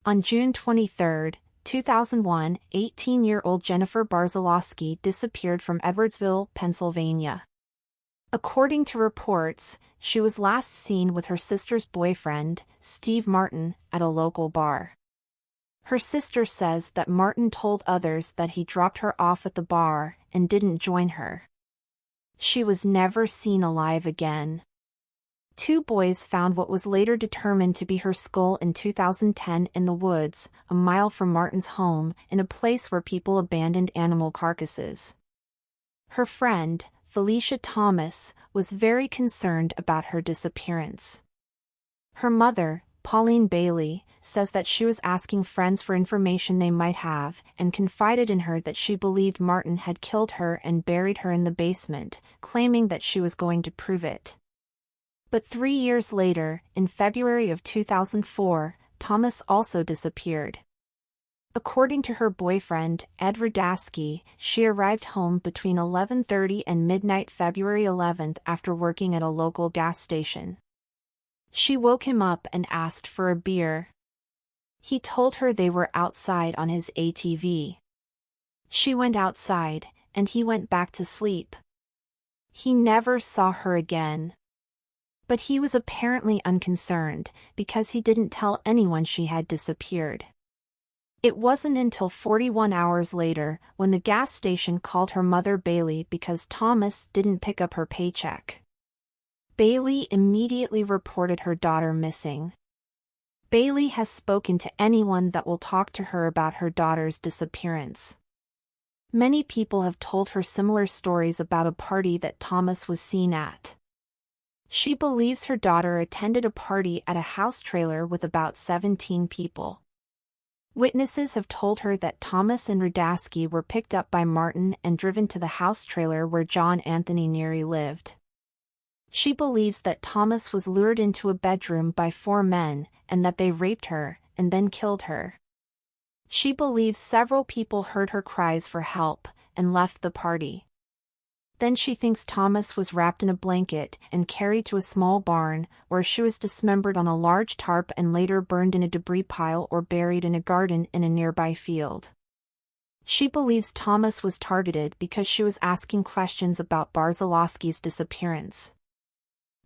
On June 23, 2001, 18-year-old Jennifer Barziloski disappeared from Edwardsville, Pennsylvania. According to reports, she was last seen with her sister's boyfriend, Steve Martin, at a local bar. Her sister says that Martin told others that he dropped her off at the bar and didn't join her. She was never seen alive again. Two boys found what was later determined to be her skull in 2010 in the woods, a mile from Martin's home, in a place where people abandoned animal carcasses. Her friend, Phylicia Thomas, was very concerned about her disappearance. Her mother, Pauline Bailey, says that she was asking friends for information they might have and confided in her that she believed Martin had killed her and buried her in the basement, claiming that she was going to prove it. But 3 years later, in February of 2004, Thomas also disappeared. According to her boyfriend, Ed Radaski, she arrived home between 11:30 and midnight February 11th after working at a local gas station. She woke him up and asked for a beer. He told her they were outside on his ATV. She went outside, and he went back to sleep. He never saw her again. But he was apparently unconcerned, because he didn't tell anyone she had disappeared. It wasn't until 41 hours later, when the gas station called her mother Bailey because Thomas didn't pick up her paycheck. Bailey immediately reported her daughter missing. Bailey has spoken to anyone that will talk to her about her daughter's disappearance. Many people have told her similar stories about a party that Thomas was seen at. She believes her daughter attended a party at a house trailer with about 17 people. Witnesses have told her that Thomas and Radaski were picked up by Martin and driven to the house trailer where John Anthony Neary lived. She believes that Thomas was lured into a bedroom by 4 men, and that they raped her, and then killed her. She believes several people heard her cries for help, and left the party. Then she thinks Thomas was wrapped in a blanket and carried to a small barn, where she was dismembered on a large tarp and later burned in a debris pile or buried in a garden in a nearby field. She believes Thomas was targeted because she was asking questions about Barziloski's disappearance.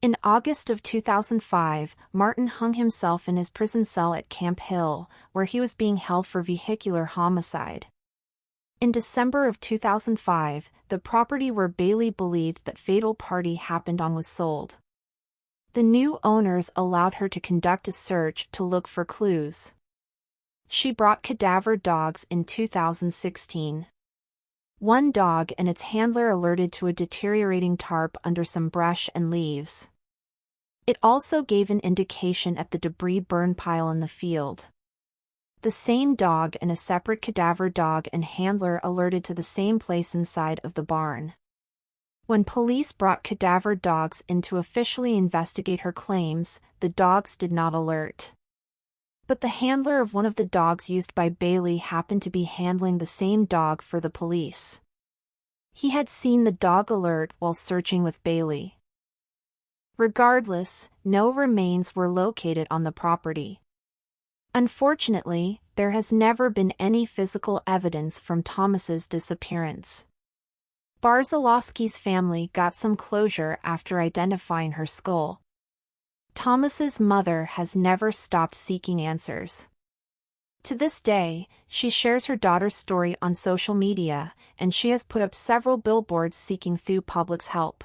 In August of 2005, Martin hung himself in his prison cell at Camp Hill, where he was being held for vehicular homicide. In December of 2005, the property where Bailey believed that fatal party happened on was sold. The new owners allowed her to conduct a search to look for clues. She brought cadaver dogs in 2016. One dog and its handler alerted to a deteriorating tarp under some brush and leaves. It also gave an indication at the debris burn pile in the field. The same dog and a separate cadaver dog and handler alerted to the same place inside of the barn. When police brought cadaver dogs in to officially investigate her claims, the dogs did not alert. But the handler of one of the dogs used by Bailey happened to be handling the same dog for the police. He had seen the dog alert while searching with Bailey. Regardless, no remains were located on the property. Unfortunately, there has never been any physical evidence from Thomas's disappearance. Barziloski's family got some closure after identifying her skull. Thomas's mother has never stopped seeking answers. To this day, she shares her daughter's story on social media, and she has put up several billboards seeking the public's help.